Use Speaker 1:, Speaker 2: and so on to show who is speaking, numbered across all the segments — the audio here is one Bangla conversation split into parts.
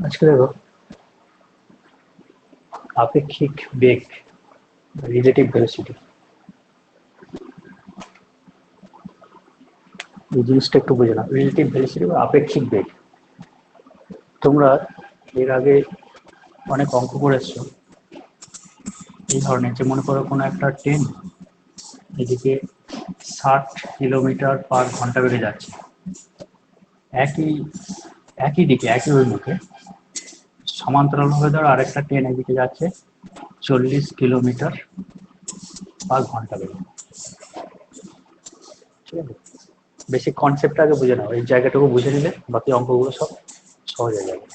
Speaker 1: আজকে দেখো আপেক্ষিক বেগ রিলেটিভ ভেলোসিটি এই জিনিসটা একটু বুঝে নাও। রিলেটিভ ভেলোসিটি বা আপেক্ষিক বেগ, তোমরা এর আগে অনেক অঙ্ক করেছো এই ধরনের, যে মনে করো কোনো একটা ট্রেন এদিকে 60 কিলোমিটার/ঘন্টা বেগে যাচ্ছে, একই একই দিকে একই অভিমুখে সমান্তরালভাবে ধরো আরেকটা ট্রেন এদিকে যাচ্ছে 40 কিলোমিটার/ঘন্টা বেগে। ঠিক আছে, বেসিক কনসেপ্টটা আগে বুঝে নাও, এই জায়গাটুকু বুঝে নিলে বাকি অঙ্কগুলো সব সহজ হয়ে যাবে।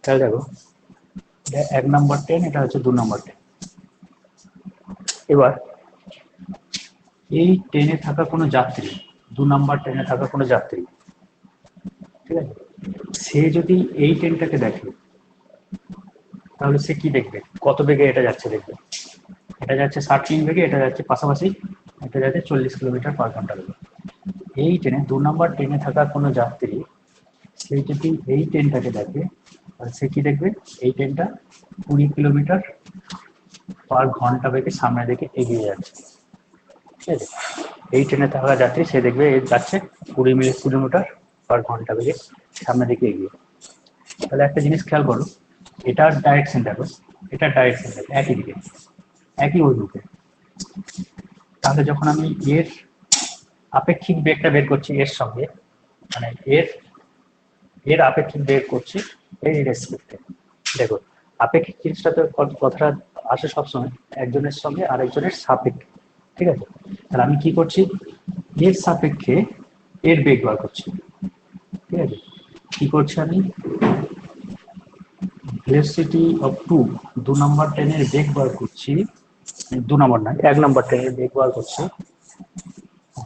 Speaker 1: তাহলে দেখো, এটা 1 নম্বর ট্রেন, এটা হচ্ছে 2 নম্বর ট্রেন। এবার এই ট্রেনে থাকা কোনো যাত্রী, 2 নম্বর ট্রেনে থাকা কোনো যাত্রী, ঠিক আছে, সে যদি এই ট্রেনটাকে দেখে তাহলে সে কি দেখবে, কত বেগে এটা যাচ্ছে দেখবে। এটা যাচ্ছে 60 বেগে, এটা যাচ্ছে পাশাপাশি, এটা যাচ্ছে 40 কিলোমিটার/ঘন্টা বেগে। এই ট্রেনে 2 নম্বর ট্রেনে থাকা কোনো যাত্রী সে যদি এই ট্রেনটাকে দেখে তাহলে সে কি দেখবে, এই ট্রেনটা 20 কিলোমিটার/ঘন্টা বেগে সামনের দিকে এগিয়ে যাচ্ছে। ঠিক আছে, এই ট্রেনে থাকা যাত্রী সে দেখবে এ যাচ্ছে 20 কিলোমিটার/ঘন্টা বেগে সামনের দিকে এগিয়ে। তাহলে একটা জিনিস খেয়াল করো, এটার ডাইরেকশন দেখো, এটার ডাইরেকশন দেখো একই দিকে একই অভিমুখে। তাহলে যখন আমি এর আপেক্ষিক বেগটা বের করছি এর সঙ্গে, মানে এর এর আপেক্ষিক বের করছি এই রেসপেক্টে, দেখো আপেক্ষিক জিনিসটা তো কথাটা আসে সবসময় একজনের সঙ্গে আরেকজনের সাপেক্ষে। ঠিক আছে, তাহলে আমি কি করছি, এর সাপেক্ষে এর বেগ বার করছি। ঠিক আছে, কি করছি আমি, ভেলোসিটি অফ 2 নম্বর ট্রেনের বেগ বার করছি, 2 নম্বর নয় 1 নম্বর ট্রেনের বেগ বার করছি,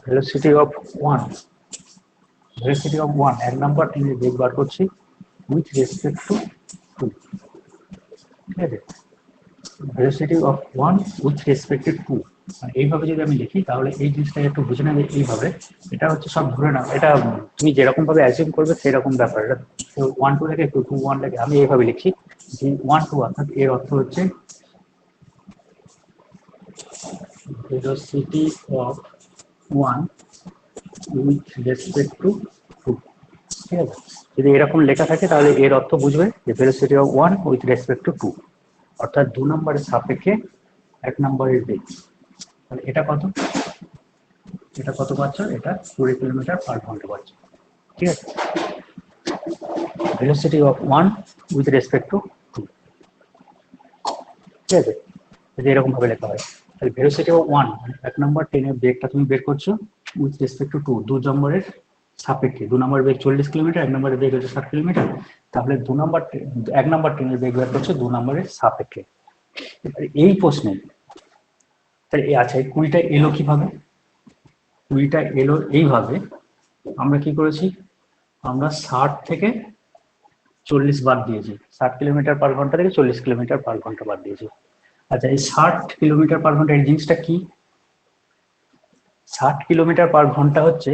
Speaker 1: ভেলোসিটি অফ 1 ট্রেনের বেগ বার করছি উইথ রেসপেক্ট টু 2। ঠিক আছে, velocity of 1 with respect two 2, মানে এইভাবে যদি আমি লিখি তাহলে এই জিনিসটাকে একটু বুঝে নেবে। এইভাবে এটা হচ্ছে সব ধরে নাও, এটা তুমি যেরকম ভাবে অ্যাজিউম করবে সেরকম ব্যাপার। এটা 1 2 লেখে 2 2 1 লেখে, আমি এইভাবে লিখছি যে 1 2, অর্থাৎ এর অর্থ হচ্ছে velocity of 1 with respect two 2। ঠিক আছে, যদি এরকম লেখা থাকে তাহলে এর অর্থ বুঝবে যে velocity of 1 with respect two 2, অর্থাৎ 2 নম্বরের সাপেক্ষে 1 নম্বরের বেগ। তাহলে এটা কত, এটা কত পাচ্ছ, এটা 20 কিলোমিটার/ঘন্টা পাচ্ছ। ঠিক আছে, velocity of 1 with respect two 2। ঠিক আছে, যদি এরকম ভাবে লেখা হয় তাহলে ভেলোসিটি অফ 1, 1 নম্বর ট্রেনের বেগটা তুমি বের করছো উইথ রেসপেক্ট টু 2 নম্বরের সাপেক্ষে। 2 নম্বর বেগ 40 কিলোমিটার, 1 নম্বরের বেগ হচ্ছে 60 কিলোমিটার, তাহলে 1 নম্বর ট্রেনের বেগ বের করছো 2 নম্বরের সাপেক্ষে। এই প্রশ্নে তাহলে আচ্ছা, এই 20টা এলো কিভাবে, 20টা এলো এইভাবে, আমরা কি করেছি, আমরা 60 থেকে 40 বাদ দিয়েছি, 60 কিলোমিটার/ঘন্টা থেকে 40 কিলোমিটার/ঘন্টা বাদ দিয়েছি। আচ্ছা, এই 60 কিলোমিটার/ঘন্টা এই জিনিসটা কি, 60 কিলোমিটার/ঘন্টা হচ্ছে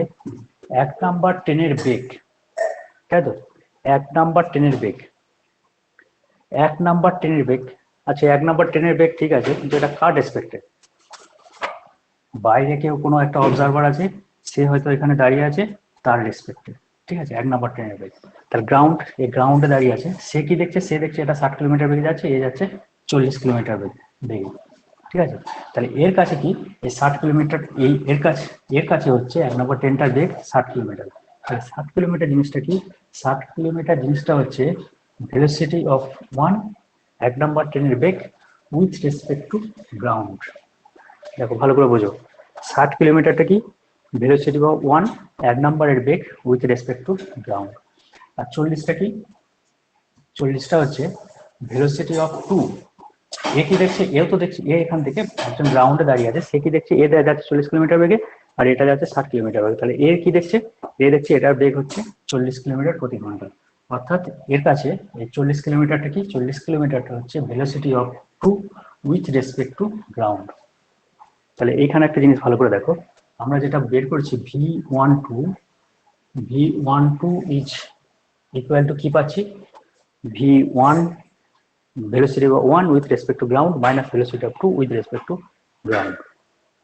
Speaker 1: 1 নম্বর ট্রেনের বেগ। তাই তো, 1 নম্বর ট্রেনের বেগ, 1 নম্বর ট্রেনের বেগ। আচ্ছা, 1 নম্বর ট্রেনের বেগ ঠিক আছে, কিন্তু এটা কার রেসপেক্টে, বাইরে কেউ কোনো একটা অবজারভার আছে, সে হয়তো এখানে দাঁড়িয়ে আছে তার রেসপেক্টে। ঠিক আছে, 1 নম্বর ট্রেনের বেগ, তার গ্রাউন্ড, এই গ্রাউন্ডে দাঁড়িয়ে আছে, সে কি দেখছে, সে দেখছে এটা 60 কিলোমিটার বেগে যাচ্ছে, এ যাচ্ছে 40 কিলোমিটার বেগে। ঠিক আছে, তাহলে এর কাছে কি, এই 60 কিলোমিটার, এই এর কাছে হচ্ছে 1 নম্বর ট্রেনটার বেগ 60 কিলোমিটার। তাহলে 60 কিলোমিটার জিনিসটা কি, 60 কিলোমিটার জিনিসটা হচ্ছে ভেলোসিটি অফ 1, 1 নম্বর ট্রেনের বেগ উইথ রেসপেক্ট টু গ্রাউন্ড। দেখো ভালো করে বোঝো, 60 কিলোমিটারটা কি, ভেলোসিটি অফ 1, 1 নম্বরের বেগ উইথ রেসপেক্ট টু গ্রাউন্ড। আর 40টা কি, 40টা হচ্ছে ভেলোসিটি অফ 2। এ কি দেখছে, এও তো দেখছে, এ এখান থেকে একজন গ্রাউন্ডে দাঁড়িয়ে আছে, সে কি দেখছে, এ যাচ্ছে 40 কিলোমিটার বেগে আর এটা যাচ্ছে 60 কিলোমিটার বেগে। তাহলে এর কি দেখছে, এ দেখছে এটার বেগ হচ্ছে 40 কিলোমিটার/ঘন্টা। অর্থাৎ এর কাছে এই 40 কিলোমিটারটা কি, 40 কিলোমিটারটা হচ্ছে velocity of 2 with respect to ground. তাহলে এইখানে একটা জিনিস ভালো করে দেখো, আমরা যেটা বের করেছি V12 ইজ ইকুয়াল টু কি পাচ্ছি, v1 velocity of 1 with respect to ground minus velocity of 2 with respect to ground।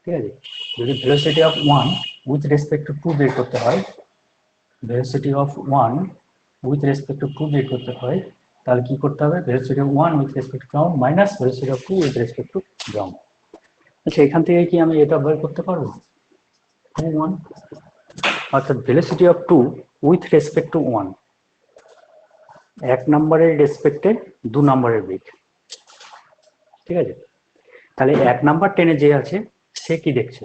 Speaker 1: ঠিক আছে, যদি velocity of 1 with respect to 2 বের করতে হয়, velocity of 1 with respect to 2 বের করতে হয়, তাহলে কি করতে হবে, velocity of 1 with respect to ground minus velocity of 2 with respect to ground। আচ্ছা, এখান থেকে কি আমি এটা বের করতে পারবো, 1 অর্থাৎ velocity of 2 with respect to 1, এক নম্বরের রেসপেক্টে 2 নম্বরের বেগ। ঠিক আছে, তাহলে 1 নাম্বার ট্রেনে যে আছে সে কি দেখছে,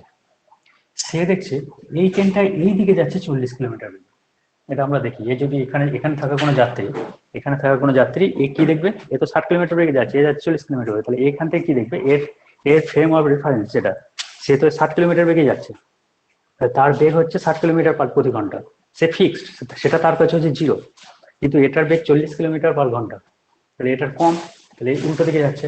Speaker 1: সে দেখছে এই ট্রেনটা এই দিকে যাচ্ছে 40 কিলোমিটার বেগে। এটা আমরা দেখি, এ যদি এখানে থাকা কোনো যাত্রী, এখানে থাকা কোনো যাত্রী এ কি দেখবে, এ তো 60 কিলোমিটার বেগে যাচ্ছে, এ যাচ্ছে 40 কিলোমিটার বেগে, তাহলে এখান থেকে কি দেখবে, এর ফ্রেম অফ রেফারেন্স যেটা, সে তো 60 কিলোমিটার বেগে যাচ্ছে, তার বেগ হচ্ছে 60 কিলোমিটার প্রতি ঘন্টা, সে ফিক্সড, সেটা তার কাছে হচ্ছে 0, কিন্তু এটার বেগ 40 কিলোমিটার পার ঘন্টা, তাহলে এটার কম, তাহলে উল্টো দিকে যাচ্ছে,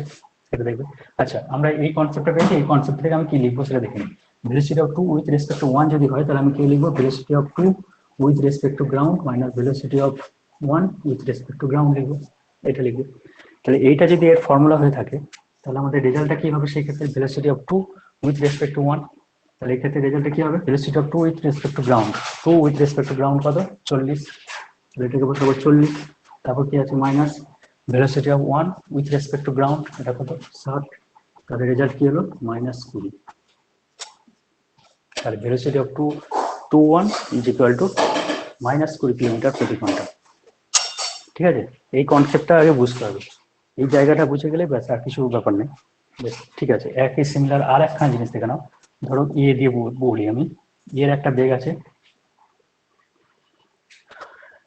Speaker 1: সেটা দেখবে। আচ্ছা, আমরা এই কনসেপ্টটা পেয়েছি, এই কনসেপ্ট থেকে আমি কি লিখবো সেটা দেখে নিই। velocity of 2 with respect to 1 যদি হয়, তাহলে আমি কি লিখবো, velocity of 2 with respect to ground minus velocity of 1 with respect to ground লিখবো, এটা লিখবো। তাহলে এইটা যদি এর ফর্মুলা হয়ে থাকে, তাহলে আমাদের রেজাল্টটা কি হবে সেই ক্ষেত্রে, velocity of 2 with respect to 1, তাহলে এই ক্ষেত্রে রেজাল্টটা কি হবে, velocity of 2 with respect to ground, 2 with respect to ground কত, 40, তাহলে এটাকে বসাবো 40, তারপর কি আছে minus velocity of 1 with respect to ground, এটা কত 60, তাহলে রেজাল্ট কি হলো -20। তাহলে velocity of 221 is equal to -20 kilometre প্রতি ঘন্টা। ঠিক আছে, এই কনসেপ্টটা আগে বুঝতে হবে, এই জায়গাটা বুঝে গেলে ব্যাস, আর কিছু ব্যাপার নেই। বেশ, ঠিক আছে, একই সিমিলার আর একখানা জিনিস দেখে নাও। ধরো এ দিয়ে বলি আমি, এর একটা বেগ আছে,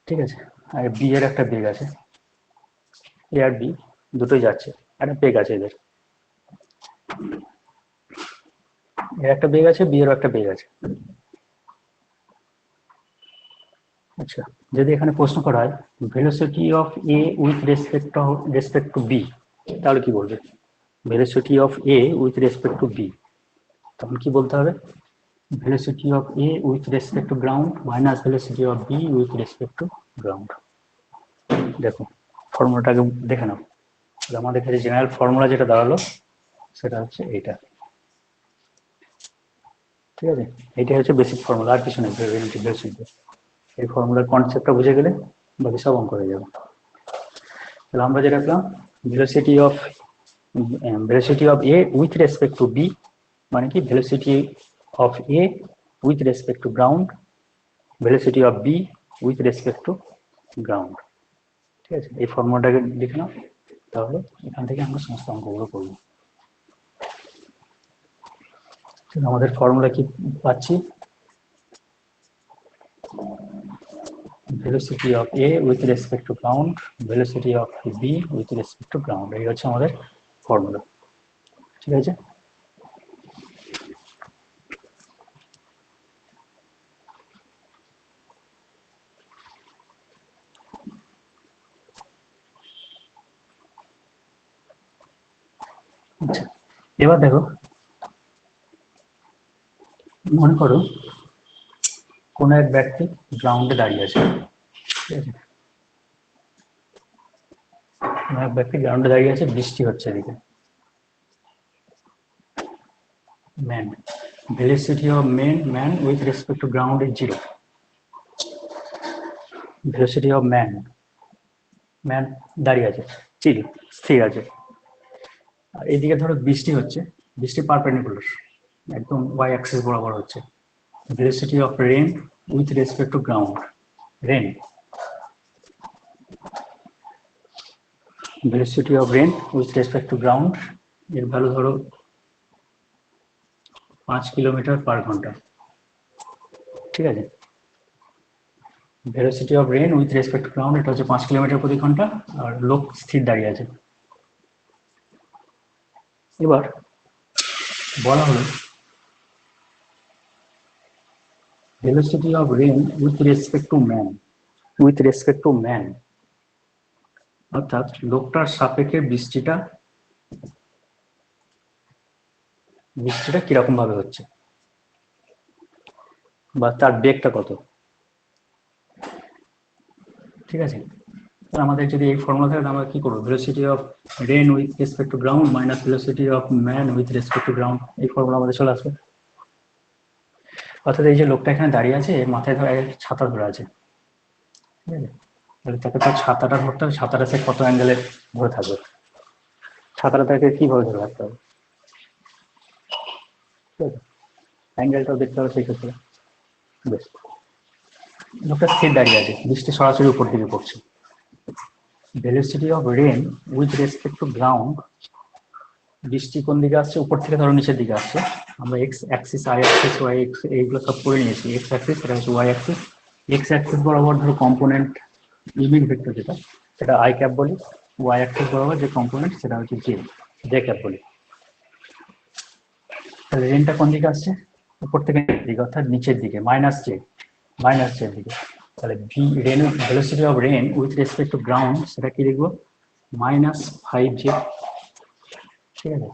Speaker 1: ঠিক আছে, আর বি এর একটা বেগ আছে, এ আর বি দুটোই যাচ্ছে, একটা বেগ আছে এদের, এর একটা বেগ আছে, বি এরও একটা বেগ আছে। আচ্ছা, যদি এখানে প্রশ্ন করা হয় velocity of A with respect to B, তাহলে কি বলবে, velocity of A with respect to B, তখন কি বলতে হবে, velocity of A with respect to ground minus velocity of B with respect to ground. দেখো ফর্মুলাটাকে দেখে নাও, আমাদের কাছে জেনারেল ফর্মুলা যেটা দাঁড়ালো সেটা হচ্ছে এইটা। ঠিক আছে, এইটাই হচ্ছে বেসিক ফর্মুলা, আর কিছু নেই রিলেটিভ ভেলোসিটি। এই ফর্মুলার কনসেপ্টটা বুঝে গেলে বাকি সব অঙ্ক হয়ে যাবে। তাহলে আমরা যেটা পেলাম, velocity of A with respect to B, মানে কি velocity of A with respect to ground, velocity of B with respect to ground. ঠিক আছে, এই ফর্মুলাটাকে লিখে নাও, তাহলে এখান থেকে আমরা সমস্ত অঙ্কগুলো করবো। আমাদের ফর্মুলা কি পাচ্ছি, velocity of A with respect to ground, velocity of B with respect to ground, এই হচ্ছে আমাদের ফর্মুলা। ঠিক আছে, আচ্ছা এবার দেখো, মনে করো কোন এক ব্যক্তি গ্রাউন্ডে দাঁড়িয়ে আছে, ঠিক আছে, কোন এক ব্যক্তি গ্রাউন্ডে দাঁড়িয়ে আছে, বৃষ্টি হচ্ছে এদিকে, man, velocity of man with respect to ground is 0, velocity of man দাঁড়িয়ে আছে, স্থির আছে, আর এদিকে ধরো বৃষ্টি হচ্ছে, বৃষ্টি পারপেন্ডিকুলার একদম ওয়াই অ্যাক্সিস বরাবর হচ্ছে, velocity of rain with respect to ground, rain, velocity of rain with respect to ground এর ভ্যালু ধরো 5 কিলোমিটার পার ঘন্টা। ঠিক আছে, velocity of rain with respect to ground এটা হচ্ছে 5 কিলোমিটার প্রতি ঘন্টা, আর লোক স্থির দাঁড়িয়ে আছে। এবার বলা হলো velocity of rain with respect to man, অর্থাৎ লোকটার সাপেক্ষে বৃষ্টিটা কিরকম ভাবে হচ্ছে, বা তার বেগটা কত। ঠিক আছে, আমাদের যদি এই ফর্মুলা থাকে আমরা কি করবো, velocity of rain with respect to ground minus velocity of man with respect to ground, এই ফর্মুলা আমাদের চলে আসবে। অর্থাৎ এই যে লোকটা এখানে দাঁড়িয়ে আছে এর মাথায় ধরে ছাতা ধরে আছে, ঠিক আছে, তাহলে তাকে তো ছাতাটা ধরতে হবে, ছাতাটা সে কত অ্যাঙ্গেলে ধরে থাকবে, ছাতাটা তাকে কিভাবে ধরে রাখতে হবে, ঠিক আছে, অ্যাঙ্গেলটাও দেখতে হবে সেই ক্ষেত্রে। বেশ, লোকটা স্থির দাঁড়িয়ে আছে, বৃষ্টি সরাসরি উপর দিকে পড়ছে। Velocity of rain with respect to ground, বৃষ্টি কোন দিকে আসছে, উপর থেকে ধরো নিচের দিকে আসছে। আমরা x axis, i axis, y এইগুলো সব করে নিয়েছি। এক্স অ্যাক্সিস এটা হচ্ছে ওয়াই অ্যাক্সিস, এক্স অ্যাক্সিস বরাবর ধরো কম্পোনেন্ট ইউনিট ভেক্টর যেটা, সেটা আই ক্যাপ বলি। ওয়াই অ্যাক্সিস বরাবর যে কম্পোনেন্ট সেটা হচ্ছে জে ক্যাপ বলি। তাহলে রেনটা কোন দিকে আসছে, উপর থেকে নিচের দিকে, অর্থাৎ নিচের দিকে, মাইনাস জে এর দিকে। তাহলে v rain, velocity of rain with respect to ground, সেটা কি লিখবো, -5j, ঠিক আছে,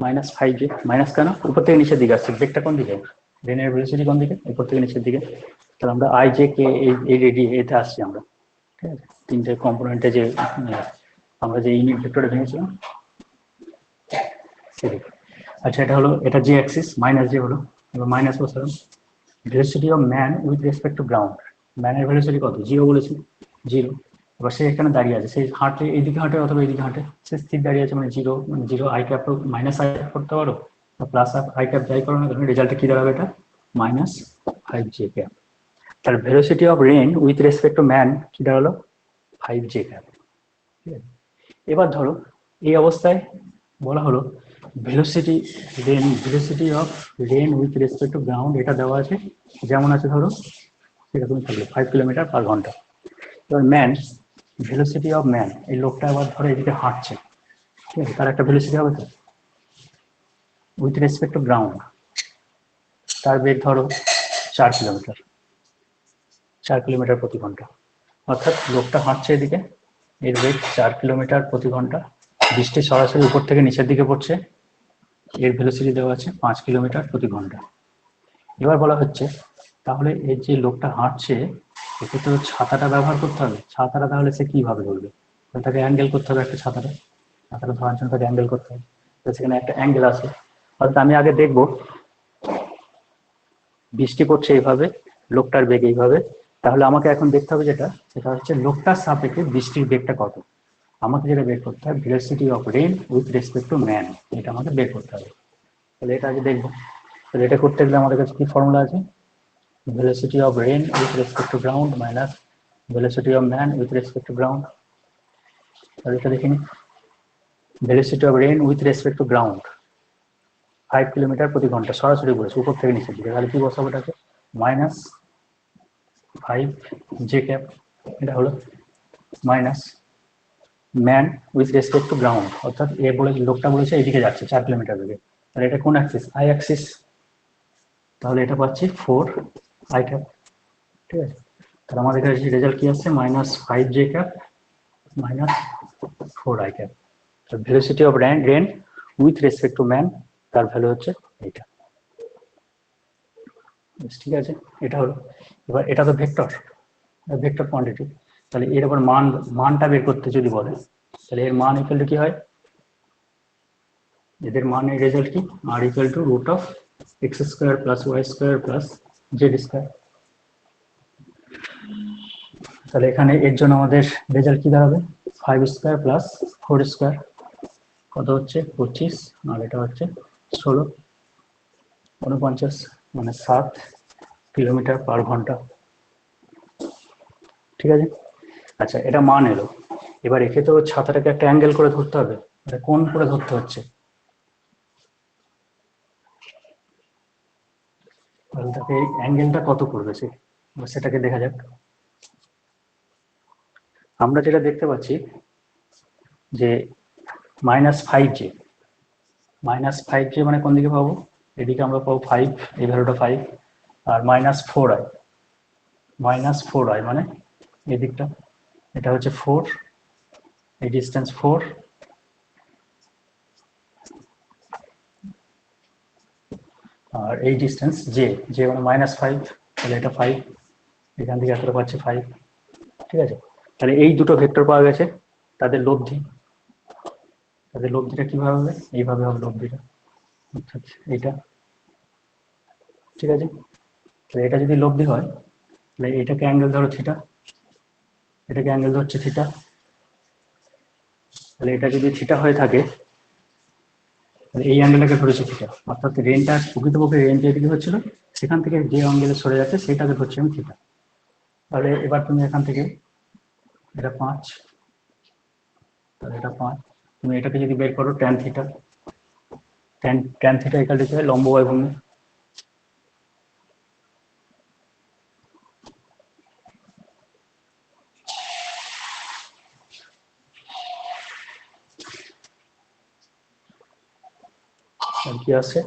Speaker 1: -5j, মাইনাস কেন, উপর থেকে নিচের দিকে আসছে, বেগটা কোন দিকে, রেনের ভেলোসিটি কোন দিকে, উপর থেকে নিচের দিকে। তাহলে আমরা আই জে কে এই রেডি এতে আসছি আমরা, ঠিক আছে, তিনটে কম্পোনেন্টে যে আমরা যে ইউনিট ভেক্টরে ভেঙেছিলাম সেদিকে। আচ্ছা, এটা হলো, এটা জি অ্যাক্সিস, মাইনাস জে হলো, এবার মাইনাস বসালাম। Velocity of man with respect to ground, ম্যানের ভেলোসিটি কত, 0 বলেছি, 0। এবার সে এখানে দাঁড়িয়ে আছে, সে হাঁটে, এইদিকে হাঁটে অথবা এইদিকে হাঁটে, সে স্থির দাঁড়িয়ে আছে, মানে 0, মানে 0 I cap, minus I cap করতে পারো, প্লাস আই ক্যাপ যাই করো না কেন, রেজাল্টে কি দাঁড়াবে, এটা -5j ক্যাপ। তার velocity of rain with respect to man কি দাঁড়ালো, 5j ক্যাপ। ঠিক আছে, এবার ধরো এই অবস্থায় বলা হলো velocity of rain with respect to ground, এটা দেওয়া আছে যেমন আছে ধরো সেরকমই থাকলো, 5 কিলোমিটার/ঘন্টা। এবার ম্যান, ভেলোসিটি অফ ম্যান, এই লোকটা আবার ধরো এদিকে হাঁটছে, ঠিক আছে, তার একটা ভেলোসিটি হবে তো, উইথ রেসপেক্ট টু গ্রাউন্ড, তার বেগ ধরো 4 কিলোমিটার, 4 কিলোমিটার/ঘন্টা। অর্থাৎ লোকটা হাঁটছে এদিকে, এর বেগ 4 কিলোমিটার/ঘন্টা, বৃষ্টি সরাসরি উপর থেকে নিচের দিকে পড়ছে, এর ভেলোসিটি দেওয়া আছে 5 কিলোমিটার/ঘন্টা। এবার বলা হচ্ছে তাহলে এই যে লোকটা হাঁটছে একে তো ছাতাটা ব্যবহার করতে হবে, ছাতাটা তাহলে সে কিভাবে ধরবে, তাকে অ্যাঙ্গেল করতে হবে, একটা ছাতাটা ধরার জন্য তাকে অ্যাঙ্গেল করতে হবে, তো সেখানে একটা অ্যাঙ্গেল আছে। অর্থাৎ আমি আগে দেখবো বৃষ্টি পড়ছে এইভাবে, লোকটার বেগ এইভাবে, তাহলে আমাকে এখন দেখতে হবে সেটা হচ্ছে লোকটার সাপেক্ষে বৃষ্টির বেগটা কত। আমাকে যেটা বের করতে হবে velocity of rain with respect to man, এটা আমাকে বের করতে হবে। তাহলে এটা আগে দেখবো। তাহলে এটা করতে গেলে আমাদের কাছে কি ফর্মুলা আছে, velocity of rain with respect to ground minus velocity of man with respect to ground। তাহলে এটা দেখে নি, velocity of rain with respect to ground 5 কিলোমিটার/ঘন্টা, সরাসরি বলেছে উপর থেকে নিচের দিকে, তাহলে কি বসাবো এটাকে, -5j ক্যাপ, এটা হলো minus man with respect to ground, অর্থাৎ এ বলে লোকটা বলেছে এইদিকে যাচ্ছে 4 কিলোমিটার বেগে, তাহলে এটা কোন অ্যাক্সিস, আই অ্যাক্সিস, তাহলে এটা পাচ্ছি 4 আই ক্যাপ, ঠিক আছে। তাহলে আমাদের কাছে রেজাল্ট কি আসছে, -5j cap -4 i cap. Velocity of rain with respect to man, তার ভ্যালু হচ্ছে এইটা, ঠিক আছে। এটা হলো, এবার এটা তো ভেক্টর কোয়ান্টিটি, তাহলে এর আবার মানটা বের করতে যদি বলে, তাহলে এর মান ইকুয়াল টু কি হয়, এদের মানের রেজাল্ট কি, আর equal to √(x² + y² + z²)। তাহলে এখানে এর জন্য আমাদের রেজাল্ট কি দাঁড়াবে, 5² + 4² কত হচ্ছে 25, আর এটা হচ্ছে 16, 49, মানে 7 কিলোমিটার/ঘন্টা, ঠিক আছে। আচ্ছা, এটা মান এলো, এবার একে তো ছাতাটাকে একটা অ্যাঙ্গেল করে ধরতে হবে, এটা কোন করে ধরতে হচ্ছে, তাহলে তাকে অ্যাঙ্গেলটা কত করবে সেটাকে দেখা যাক। আমরা যেটা দেখতে পাচ্ছি যে -5j মানে কোন দিকে পাবো, এদিকে আমরা পাবো 5, এই ভ্যালুটা 5, আর -4i মানে এই দিকটা, এটা হচ্ছে 4, এই ডিস্টেন্স 4, আর এই ডিস্টেন্স জে মানে -5, তাহলে এটা 5, এখান থেকে এতটা পাচ্ছে 5, ঠিক আছে। তাহলে এই দুটো ভেক্টর পাওয়া গেছে, তাদের লব্ধিটা কিভাবে হবে, এইভাবে হবে লব্ধিটা, আচ্ছা এইটা, ঠিক আছে। তাহলে এটা যদি লব্ধি হয়, তাহলে এটাকে অ্যাঙ্গেল ধরো থিটা, এটাকে অ্যাঙ্গেল ধরছে থিটা, তাহলে এটা যদি থিটা হয়ে থাকে, তাহলে এই অ্যাঙ্গেলটাকে ধরেছে থিটা, অর্থাৎ রেনটা প্রকৃতপক্ষে রেন যেদিকে হচ্ছিল সেখান থেকে যে অ্যাঙ্গেলে সরে যাচ্ছে সেটাকে ধরছি আমি থিটা। তাহলে এবার তুমি এখান থেকে এটা 5, তাহলে এটা 5, তুমি এটাকে যদি বের করো ট্যান থিটা, ট্যান থিটা একাল দিতে হয় লম্ব বাই ভূমি, আর কি আছে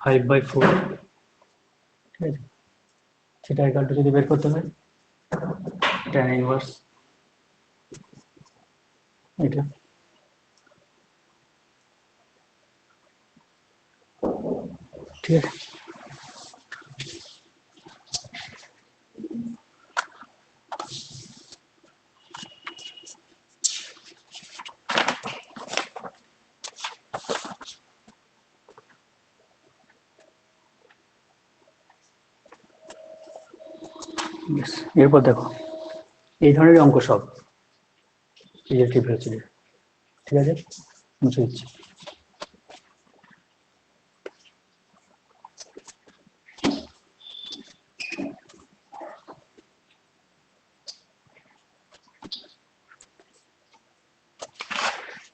Speaker 1: 5/4, ঠিক আছে। থিটা একালটা যদি বের করতে হয় ট্যান ইনভার্স এটা, ঠিক আছে। এরপর দেখো এই ধরনের অঙ্ক সব ইলেকট্রিক ভেলোসিটি, ঠিক আছে, মুছে দিচ্ছি।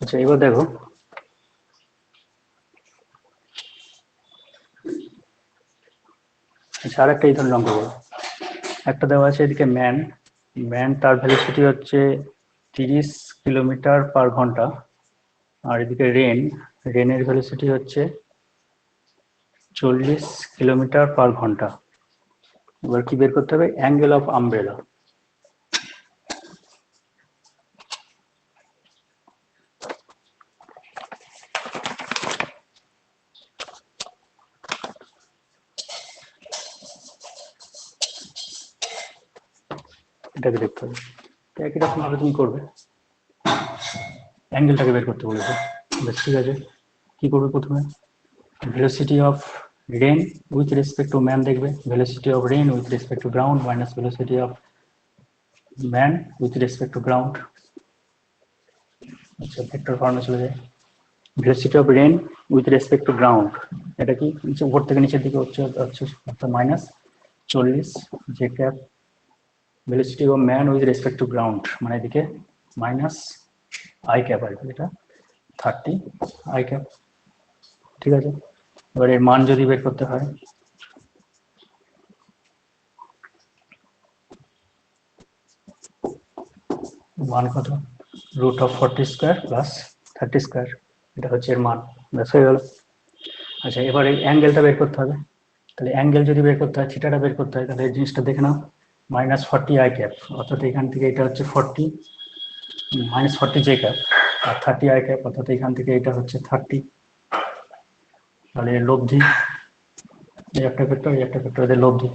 Speaker 1: আচ্ছা এবার দেখো আচ্ছা আর একটা এই ধরনের অঙ্ক করো, একটা দেওয়া আছে এদিকে ম্যান তার ভেলোসিটি হচ্ছে 30 কিলোমিটার পার ঘন্টা, আর এদিকে রেনের ভেলোসিটি হচ্ছে 40 কিলোমিটার পার ঘন্টা। এবার কি বের করতে হবে, অ্যাঙ্গেল অফ আমব্রেলা, এটাকে দেখতে হবে। একই রকম ভাবে তুমি করবে, অ্যাঙ্গেলটাকে বের করতে বলেছে, বেশ ঠিক আছে। কি করবে প্রথমে, velocity of rain with respect to man দেখবে, velocity of rain with respect to ground minus velocity of man with respect to ground. আচ্ছা ভেক্টর ফর্মে চলে যায়, velocity of rain with respect to ground, এটা কি উপর থেকে নিচের দিকে হচ্ছে অর্থাৎ minus 40 J cap, velocity of man with respect to ground মানে এদিকে মাইনাস আই ক্যাপ আসবে, এটা 30 আই ক্যাপ, ঠিক আছে। এবার এর মান যদি বের করতে হয়, মান কত, root of 40 square plus 30 square, এটা হচ্ছে এর মান, ব্যাস হয়ে গেল। আচ্ছা এবার এই অ্যাঙ্গেলটা বের করতে হবে, তাহলে অ্যাঙ্গেল যদি বের করতে হয় থিটাটা বের করতে হয়, তাহলে এই জিনিসটা দেখে নাও -40 আই ক্যাপ, অর্থাৎ এখান থেকে এটা হচ্ছে 40 -40 জে ক্যাপ, আর 30 আই ক্যাপ, অর্থাৎ এখান থেকে এটা হচ্ছে 30, তাহলে এর লব্ধি, এই একটা ভেক্টর এই একটা ভেক্টর, এদের লব্ধি,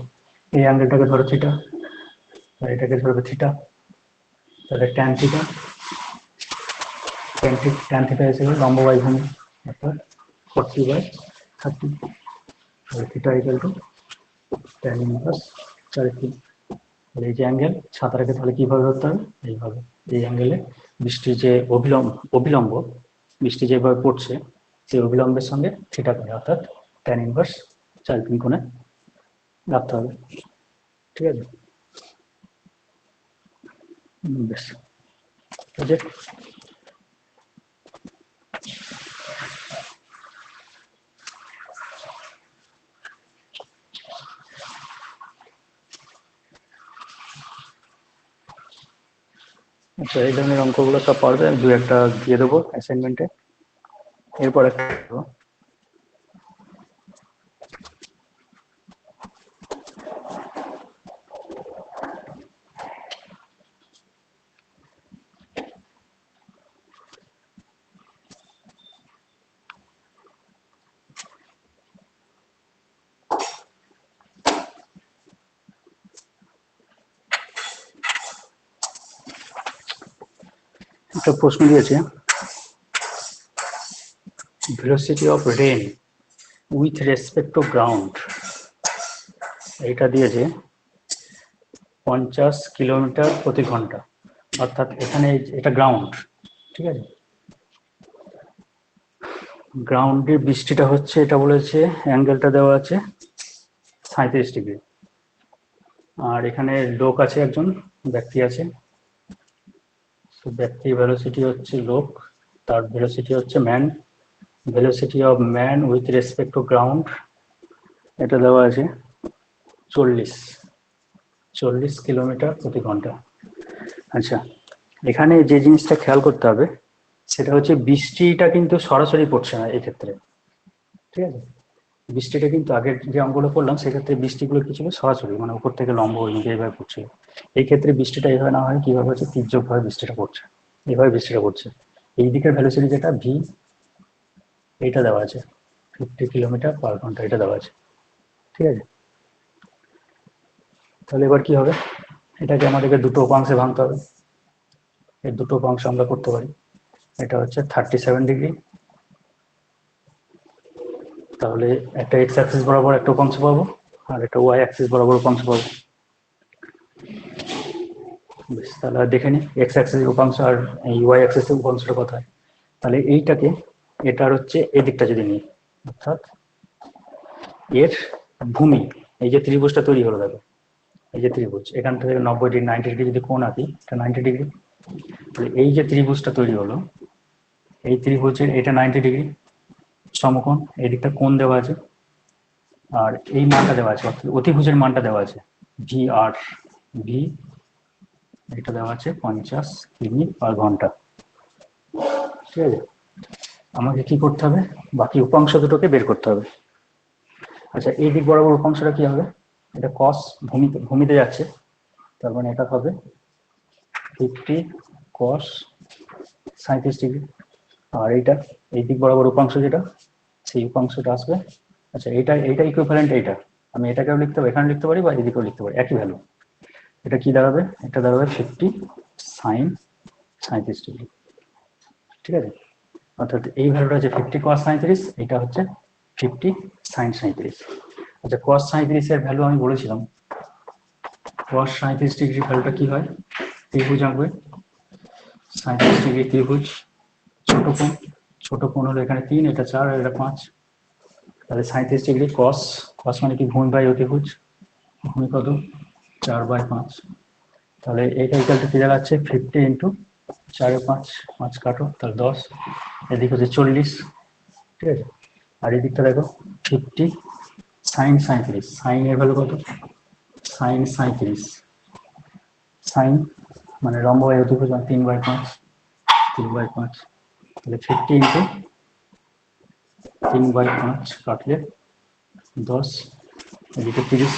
Speaker 1: এই অ্যাঙ্গেলটাকে ধরো থিটা, আর এটাকে ধরবে থিটা, তাহলে ট্যান থিটা, ট্যান থিটা এসে গেল লম্ব বাই ভূমি, অর্থাৎ 40/30, তাহলে theta equal to tan inverse 4/3। এই যে অ্যাঙ্গেল সাঁতারাকে তাহলে কিভাবে ধরতে হবে, এইভাবে, এই অ্যাঙ্গেলে বৃষ্টির যে অভিলম্ব বৃষ্টি যেভাবে পড়ছে সেই অভিলম্বের সঙ্গে থিটা কোণে অর্থাৎ ট্যান ইনভার্স 4/3 কোণে রাখতে হবে, ঠিক আছে। বেশ, ঠিক আছে। আচ্ছা এই ধরনের অঙ্কগুলো সব পারবে, আমি দু একটা দিয়ে দেবো অ্যাসাইনমেন্টে, এরপর একটা দেবো। একটা প্রশ্ন দিয়েছে, velocity of rain with respect to ground, এটা দিয়েছে 50 কিলোমিটার প্রতি ঘন্টা, অর্থাৎ এখানে এটা গ্রাউন্ড, ঠিক আছে। গ্রাউন্ডের বৃষ্টিটা হচ্ছে, এটা বলেছে অ্যাঙ্গেলটা দেওয়া আছে 37 ডিগ্রি, আর এখানে লোক আছে, একজন ব্যক্তি আছে, ব্যক্তির ভেলোসিটি হচ্ছে লোক, তার ভেলোসিটি হচ্ছে man, velocity of man with respect to ground এটা দেওয়া আছে 40 কিলোমিটার প্রতি ঘন্টা। আচ্ছা, এখানে যে জিনিসটা খেয়াল করতে হবে সেটা হচ্ছে বৃষ্টিটা কিন্তু সরাসরি পড়ছে না এই ক্ষেত্রে, ঠিক আছে। বৃষ্টিটা কিন্তু আগের যে অঙ্কগুলো করলাম সেক্ষেত্রে বৃষ্টিগুলো কি ছিল, সরাসরি মানে উপর থেকে লম্ব হয়ে এইভাবে পড়ছিল। এই ক্ষেত্রে বৃষ্টিটা এইভাবে না হয় কিভাবে হচ্ছে, তির্যকভাবে বৃষ্টিটা পড়ছে, এইভাবে বৃষ্টিটা পড়ছে। এই দিকের ভ্যালোসিটি যেটা ভি, এইটা দেওয়া আছে 50 কিলোমিটার পার ঘন্টা, এটা দেওয়া আছে, ঠিক আছে। তাহলে এবার কি হবে, এটাকে আমাদেরকে দুটো উপাংশে ভাঙতে হবে। এই দুটো উপাংশ আমরা করতে পারি। এটা হচ্ছে 37 ডিগ্রি, তাহলে একটা এক্স অ্যাক্সিস বরাবর একটা উপাংশ পাবো, আর একটা ওয়াই অ্যাক্সিস বরাবর উপাংশ পাবো। বেশ, তাহলে দেখে নিই এক্স অ্যাক্সিসের উপাংশ আর এই ওয়াই অ্যাক্সিসের উপাংশটা কোথায়। তাহলে এইটাকে, এটার হচ্ছে এদিকটা যদি নিই, অর্থাৎ এর ভূমি, এই যে ত্রিভুজটা তৈরি হলো দেখো, এই যে ত্রিভুজ, এখান থেকে 90 ডিগ্রি 90 ডিগ্রি যদি কোণ আঁকি, এটা 90 ডিগ্রি। তাহলে এই যে ত্রিভুজটা তৈরি হলো, এই ত্রিভুজের এটা 90 ডিগ্রি সমকোণ, এই দিকটা কোণ দেওয়া আছে, আর এই মানটা দেওয়া আছে, অর্থাৎ অতিভুজের মানটা দেওয়া আছে ভি আর, ভি এটা দেওয়া আছে 50 কিমি পার ঘন্টা, ঠিক আছে। আমাকে কি করতে হবে, বাকি উপাংশ দুটোকে বের করতে হবে। আচ্ছা, এই দিক বরাবর উপাংশটা কি হবে, এটা কস, ভূমিতে যাচ্ছে, তার মানে এটা হবে 50 কস 37 ডিগ্রি। আর এইটা এই দিক বরাবর উপাংশ যেটা, সেই উপাংশটা আসবে, আচ্ছা এইটা ইকুইভ্যালেন্ট, এইটা আমি এটাকেও লিখতে পারি, এখানে লিখতে পারি বা এদিকেও লিখতে পারি, একই ভ্যালু। এটা কি দাঁড়াবে, এটা দাঁড়াবে 50 সাইন 37 ডিগ্রি, ঠিক আছে। অর্থাৎ এই ভ্যালুটা হচ্ছে 50 cos 37, এটা হচ্ছে 50 sin 37। আচ্ছা, cos 37 এর ভ্যালু আমি বলেছিলাম, cos 37 ডিগ্রি ভ্যালুটা কি হয়, ত্রিভুজ আঁকবে, 37 ডিগ্রি ত্রিভুজ, ছোট কোণ হলো এখানে 3, এটা 4 আর এটা 5, তাহলে 37 ডিগ্রি cos, cos মানে কি ভূমি বাই অতিভুজ, ভূমি কত 4/5, তাহলে এইটা ইকুয়ালটা কি দাঁড়াচ্ছে 50 ইন্টু 4/5, 5 কাটো তাহলে 10, এদিকে হচ্ছে 40, ঠিক আছে। আর এই দিকটা দেখো 50 সাইন 37, সাইন এর ভ্যালু কত, সাইন 37, সাইন মানে লম্ব বাই অতিভুজ 3/5, 3/5, তাহলে 50 ইন্টু 3/5 কাটলে 10, এদিকে 30,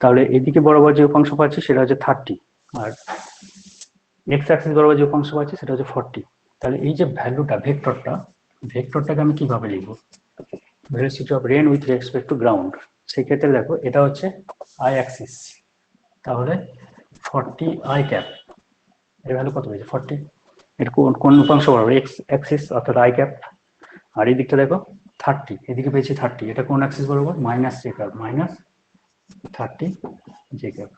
Speaker 1: তাহলে এদিকে বরাবর যে উপাংশ পাচ্ছি সেটা হচ্ছে 30, আর এক্স অ্যাক্সিস বরাবর যে উপাংশ পাচ্ছি সেটা হচ্ছে 40। তাহলে এই যে ভ্যালুটা, ভেক্টরটাকে আমি কিভাবে লিখবো, velocity of rain with respect to ground, সেই ক্ষেত্রে দেখো এটা হচ্ছে আই অ্যাক্সিস, তাহলে 40 আই ক্যাপ, এর ভ্যালু কত হয়েছে 40, এটা কোন উপাংশ বরাবর, এক্স অ্যাক্সিস অর্থাৎ আই ক্যাপ, আর এই দিকটা দেখো 30, এদিকে পেয়েছি 30, এটা কোন অ্যাক্সিস বরাবর, minus J cap, minus 30 J cap.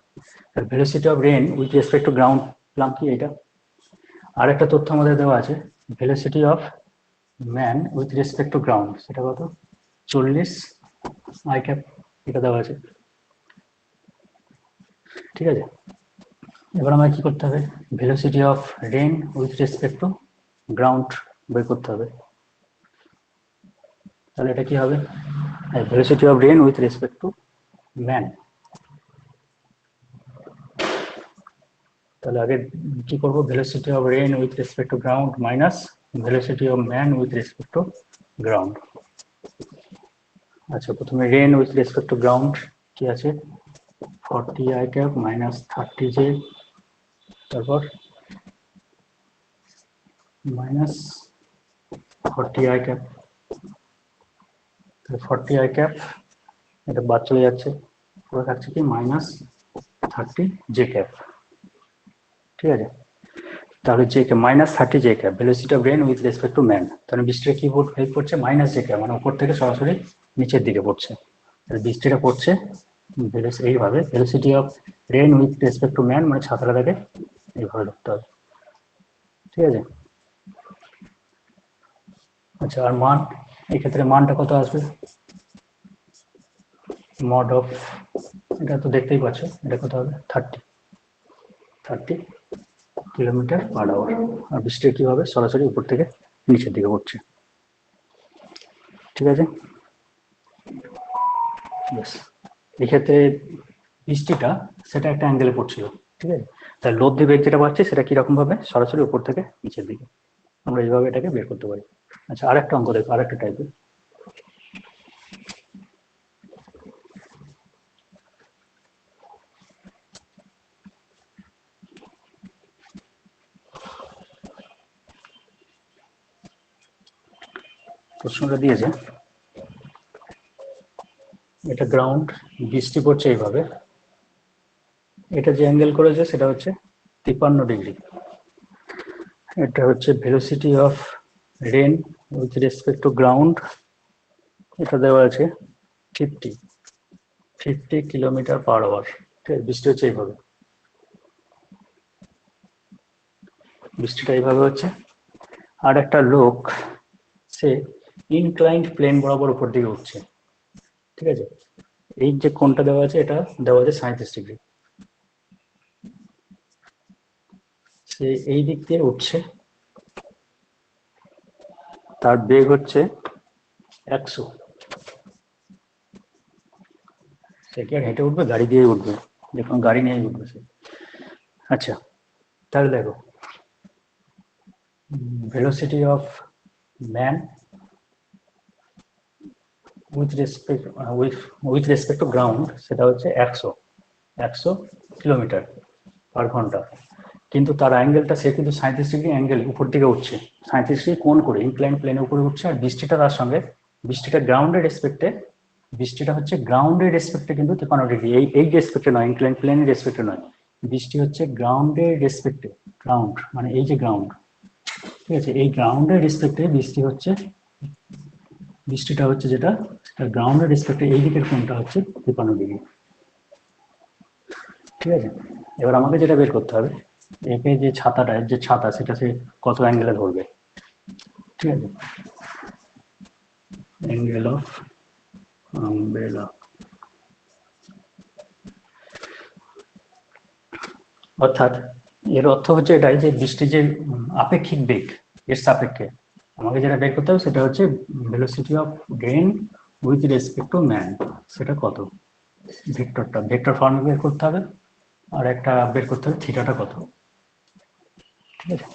Speaker 1: তাহলে velocity of rain with respect to ground পেলাম কি এটা। আর একটা তথ্য আমাদের দেওয়া আছে, velocity of man with respect to ground, সেটা কত 40 আই ক্যাপ, এটা দেওয়া আছে, ঠিক আছে। এবার আমাকে কি করতে হবে, velocity of rain with respect to ground বের করতে হবে। তাহলে এটা কি হবে, velocity of rain with respect to man, তাহলে আগে কি করব, velocity of rain with respect to ground minus velocity of man with respect to ground. আচ্ছা, প্রথমে rain with respect to ground কি আছে, 40 আই ক্যাপ মাইনাস 30 জে, তারপর minus 40 i cap, 40 i cap এটা বাদ চলে যাচ্ছে, পুরো থাকছে কি মাইনাস 30 জে ক্যাপ, ঠিক আছে। তাহলে জে কে -30 জে কে velocity of rain with respect to man. তাহলে বৃষ্টিটা কি হেল্প করছে, জে কে, মানে উপর থেকে সরাসরি নিচের দিকে পড়ছে। তাহলে বৃষ্টিটা পড়ছে এইভাবে, velocity of rain with respect to man, মানে ছাতাটাকে এইভাবে ধরতে হবে, ঠিক আছে। আচ্ছা, আর মান, এই ক্ষেত্রে মানটা কত আসবে, মড অফ, এটা তো দেখতেই পাচ্ছ, এটা কত হবে 30 কিলোমিটার পার আওয়ার। আর বৃষ্টি কি হবে, সরাসরি উপর থেকে নিচের দিকে পড়ছে, ঠিক আছে। ব্যাস, এক্ষেত্রে বৃষ্টিটা সেটা একটা অ্যাঙ্গেলে পড়ছিল, ঠিক আছে। তাই লব্ধি বেগ যেটা পাচ্ছি সেটা কিরকম ভাবে, সরাসরি উপর থেকে নিচের দিকে। আমরা এইভাবে এটাকে বের করতে পারি। আচ্ছা, আরেকটা অঙ্ক দেখো, আরেকটা টাইপের। প্রশ্নটা দিয়েছে, এটা গ্রাউন্ড, বৃষ্টি পড়ছে এইভাবে, এটা যে অ্যাঙ্গেল করেছে সেটা হচ্ছে 53 ডিগ্রি। এটা হচ্ছে velocity of rain with respect to ground, এটা দেওয়া আছে 50 কিলোমিটার পার আওয়ার। বৃষ্টি হচ্ছে এইভাবে, বৃষ্টিটা এইভাবে হচ্ছে। আর একটা লোক সে ইনক্লাইন্ড প্লেন বরাবর উপর দিকে উঠছে, ঠিক আছে। এই যে কোণটা দেওয়া আছে, এটা দেওয়া আছে 37 ডিগ্রি। সে এই দিক দিয়ে উঠছে, তার বেগ হচ্ছে 100। সে কি আর হেঁটে উঠবে, গাড়ি দিয়ে উঠবে, দেখুন গাড়ি নিয়ে উঠবে সে। আচ্ছা, তাহলে দেখো velocity of man with respect to ground, সেটা হচ্ছে 100 কিলোমিটার পার ঘন্টা। কিন্তু তার অ্যাঙ্গেলটা, সে কিন্তু 37 ডিগ্রি অ্যাঙ্গেল উপর দিকে উঠছে, 37 ডিগ্রি কোণ করে ইনক্লাইন প্লেনের উপরে উঠছে। আর বৃষ্টিটা তার সঙ্গে, বৃষ্টিটা গ্রাউন্ডের রেসপেক্টে, বৃষ্টিটা হচ্ছে গ্রাউন্ডের রেসপেক্টে কিন্তু 53 ডিগ্রি, এই রেসপেক্টে নয়, ইনক্লাইন প্লেনের রেসপেক্টে নয়, বৃষ্টি হচ্ছে গ্রাউন্ডের রেসপেক্টে। গ্রাউন্ড মানে এই যে গ্রাউন্ড, ঠিক আছে, এই গ্রাউন্ডের রেসপেক্টে বৃষ্টি হচ্ছে, বৃষ্টিটা হচ্ছে যেটা, সেটা গ্রাউন্ডের রেসপেক্টে এই দিকের কোণটা হচ্ছে 53 ডিগ্রি, ঠিক আছে। এবার আমাকে যেটা বের করতে হবে, একে যে ছাতাটা, যে ছাতা, সেটা সে কত অ্যাঙ্গেলে ধরবে, ঠিক আছে। অ্যাঙ্গেল অফ আমব্রেলা, অর্থাৎ এর অর্থ হচ্ছে এটাই যে বৃষ্টির যে আপেক্ষিক বেগ, এর সাপেক্ষে আমাকে যেটা বের করতে হবে সেটা হচ্ছে velocity of rain with respect to man, সেটা কত, ভেক্টরটা, ভেক্টর ফর্মে বের করতে হবে। আর একটা বের করতে হবে থিটাটা কত, ঠিক আছে।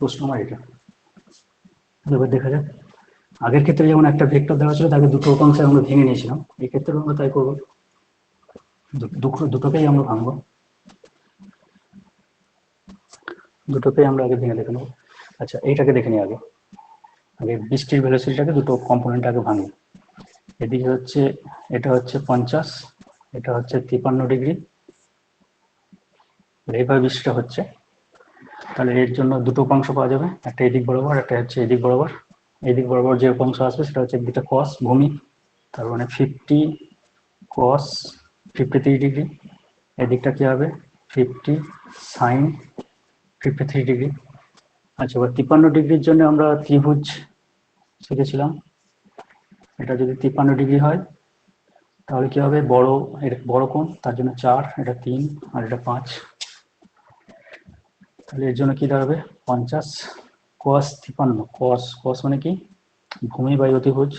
Speaker 1: প্রশ্ন আমার এটা। এবার দেখা যাক, আগের ক্ষেত্রে যেমন একটা ভেক্টর দেওয়া ছিল তাকে দুটো উপাংশে আমরা ভেঙে নিয়েছিলাম, এই ক্ষেত্রে আমরা তাই করবো, দুটোকেই আমরা ভাঙবো, দুটোকেই আমরা আগে ভেঙে দেখে নেবো। আচ্ছা, এইটাকে দেখে নিই আগে, আগে বৃষ্টির ভেলোসিটিটাকে দুটো কম্পোনেন্ট আগে ভাঙি। এদিকে হচ্ছে, এটা হচ্ছে 50, এটা হচ্ছে 53 ডিগ্রি, এইভাবে বৃষ্টিটা হচ্ছে। তাহলে এর জন্য দুটো উপাংশ পাওয়া যাবে, একটা এদিক বরাবর, একটা হচ্ছে এদিক বরাবর। এদিক বরাবর যে উপাংশ আসবে সেটা হচ্ছে একদিকটা কস ভূমি, তার মানে 50 কস 53 ডিগ্রি, এদিকটা কি হবে 50 সাইন 53 ডিগ্রি। আচ্ছা, এবার 53 ডিগ্রির জন্য আমরা ত্রিভুজ শিখেছিলাম, এটা যদি 53 ডিগ্রি হয় তাহলে কি হবে, বড় কোণ, তার জন্য 4, এটা 3 আর এটা 5, তাহলে এর জন্য কি দাঁড়াবে 50 cos 53, cos মানে কি ভূমি বাই অতিভুজ,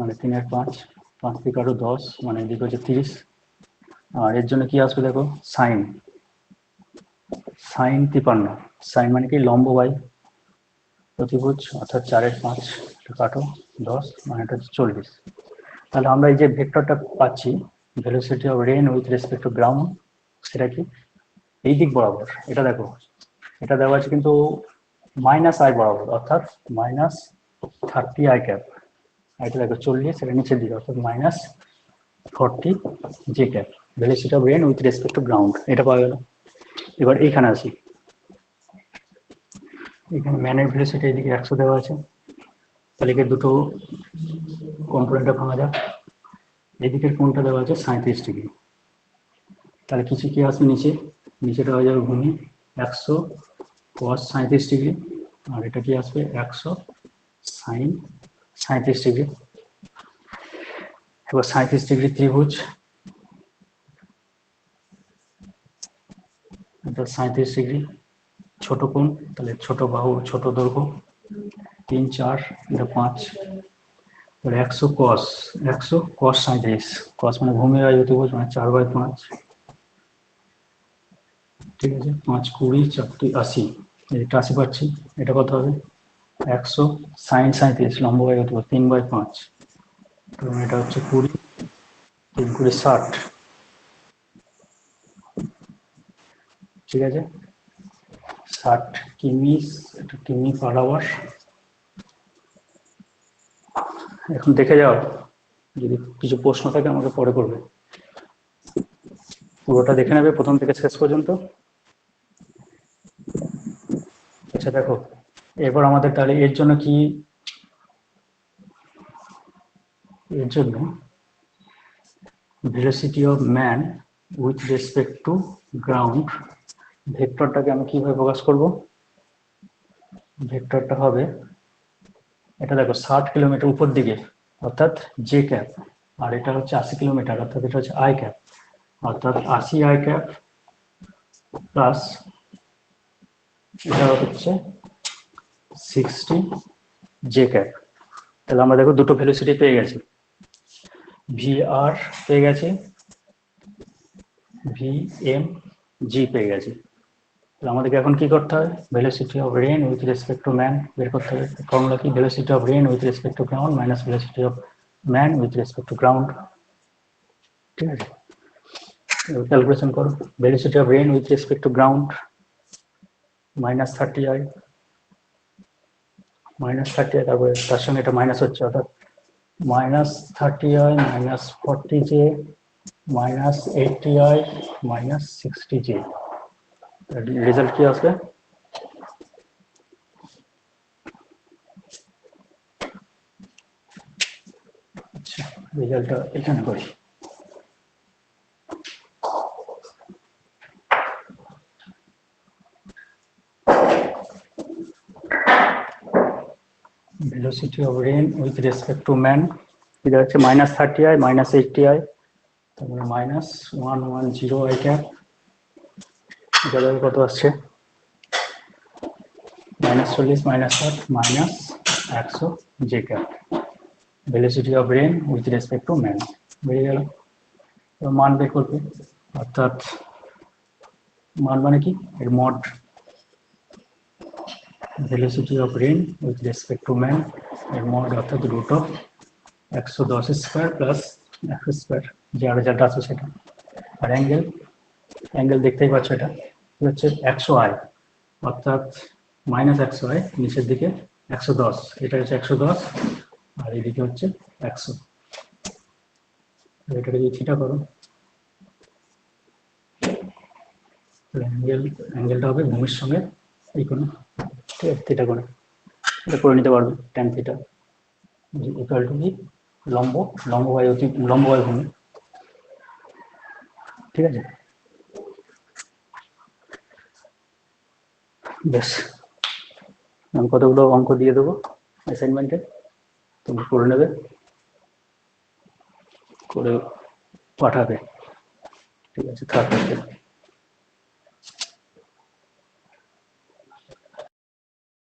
Speaker 1: মানে 3 আর 5, 5 থেকে আরো 10, মানে এদিকে হচ্ছে 30। আর এর জন্য কি আসবে দেখো সাইন 53, সাইন মানে কি লম্ব বাই অতিভুজ, অর্থাৎ 4 এর 5, কাটো 10, মানে এটা হচ্ছে 40। তাহলে আমরা এই যে ভেক্টরটা পাচ্ছি velocity of rain with respect to ground, সেটা কি এই দিক বরাবর, এটা দেখো এটা দেওয়া আছে কিন্তু -i বরাবর, অর্থাৎ -30 i ক্যাপ, এটা দেখো 40, এটা নিচের দিকে, অর্থাৎ -40 j cap, velocity of rain with respect to ground, এটা পাওয়া গেল। এবার এইখানে আসি, এখানে ম্যানের ভেলোসিটি এদিকে 100 দেওয়া আছে, তাহলে একে দুটো কম্পোনেন্টটা ভাঙা যাক। এদিকের কোণটা দেওয়া আছে 37 ডিগ্রি, তাহলে কিছু কি আসবে নিচে, নিচেটা হয়ে যাবে ভূমি 100 cos 37 ডিগ্রি, আর এটা কি আসবে 100 sin 37 ডিগ্রি। এবার 37 ডিগ্রি ত্রিভুজ, এটা 37 ডিগ্রি ছোট কোণ, তাহলে ছোট বাহু ছোট দৈর্ঘ্য 3 4 এটা 5, 100 cos 37, cos মানে ভূমি আর ত্রিভুজ মানে 4/5, ঠিক আছে। 5 20 4 80, এটা 80 পাচ্ছি, এটা কত হবে 100 sin 37 লম্ব বাই ত্রিভুজ 3/5, এবং এটা হচ্ছে 20 3 20 60, ঠিক আছে। 60 কিমি, এটা কিমি পার আওয়ার। এখন দেখে যাও, যদি কিছু প্রশ্ন থাকে আমাকে পরে করবে, পুরোটা দেখে নেবে প্রথম থেকে শেষ পর্যন্ত। আচ্ছা দেখো, এরপর আমাদের তাহলে এর জন্য কি, এর জন্য velocity of man with respect to ground, ভেক্টরটাকে আমি কিভাবে প্রকাশ করব, ভেক্টরটা হবে এটা দেখো 60 কিলোমিটার উপর দিকে অর্থাৎ জে ক্যাপ, আর এটা হচ্ছে 80 কিলোমিটার অর্থাৎ এটা হচ্ছে আই ক্যাপ, অর্থাৎ 80 আই ক্যাপ প্লাস এটা হচ্ছে 60 জে ক্যাপ। তাহলে আমরা দেখো দুটো ভেলোসিটি পেয়ে গেছি, ভি আর পেয়ে গেছি, ভি এম জি পেয়ে গেছি। তাহলে আমাদেরকে এখন কি করতে হবে, velocity of rain with respect to man বের করতে হবে। ফর্মুলা কি, velocity of rain with respect to ground minus velocity of man with respect to ground, ঠিক আছে। ক্যালকুলেশন করো, velocity of rain with respect to ground -30i, -30i, তারপরে তার সঙ্গে এটা মাইনাস হচ্ছে অর্থাৎ -30i -40j -80i -60j, result কি আসবে, আচ্ছা রেজাল্টটা এখানে করি। velocity of rain with respect to man এটা হচ্ছে -30i -80i, তারপরে -110i ক্যাপ, এটা কত আসছে -40 -60 -100 j cap, velocity of rain with respect to man বেরিয়ে গেল। মান বের করবে, অর্থাৎ মান মানে কি, এর mod, velocity of rain with respect to man এর মড অর্থাৎ root of 110 square plus 100 square, যে রেজাল্ট আছে সেটা। আর অ্যাঙ্গেল, অ্যাঙ্গেল দেখতেই পাচ্ছ এটা হচ্ছে 100i, অর্থাৎ -100i নিচের দিকে 110, এটা হচ্ছে 110 আর এদিকে হচ্ছে 100, এটাকে যদি থিটা করো অ্যাঙ্গেলটা হবে ভূমির সঙ্গে এই কোণ, ঠিক আছে, থিটা করে এটা করে নিতে পারবে, ট্যান থিটা ইকুয়াল টু কি, লম্ব লম্ব বাই লম্ব বাই ভূমি, ঠিক আছে। বেশ, আমি কতগুলো অঙ্ক দিয়ে দেবো অ্যাসাইনমেন্টে, তুমি করে নেবে, করে পাঠাবে, ঠিক আছে, থাকবে।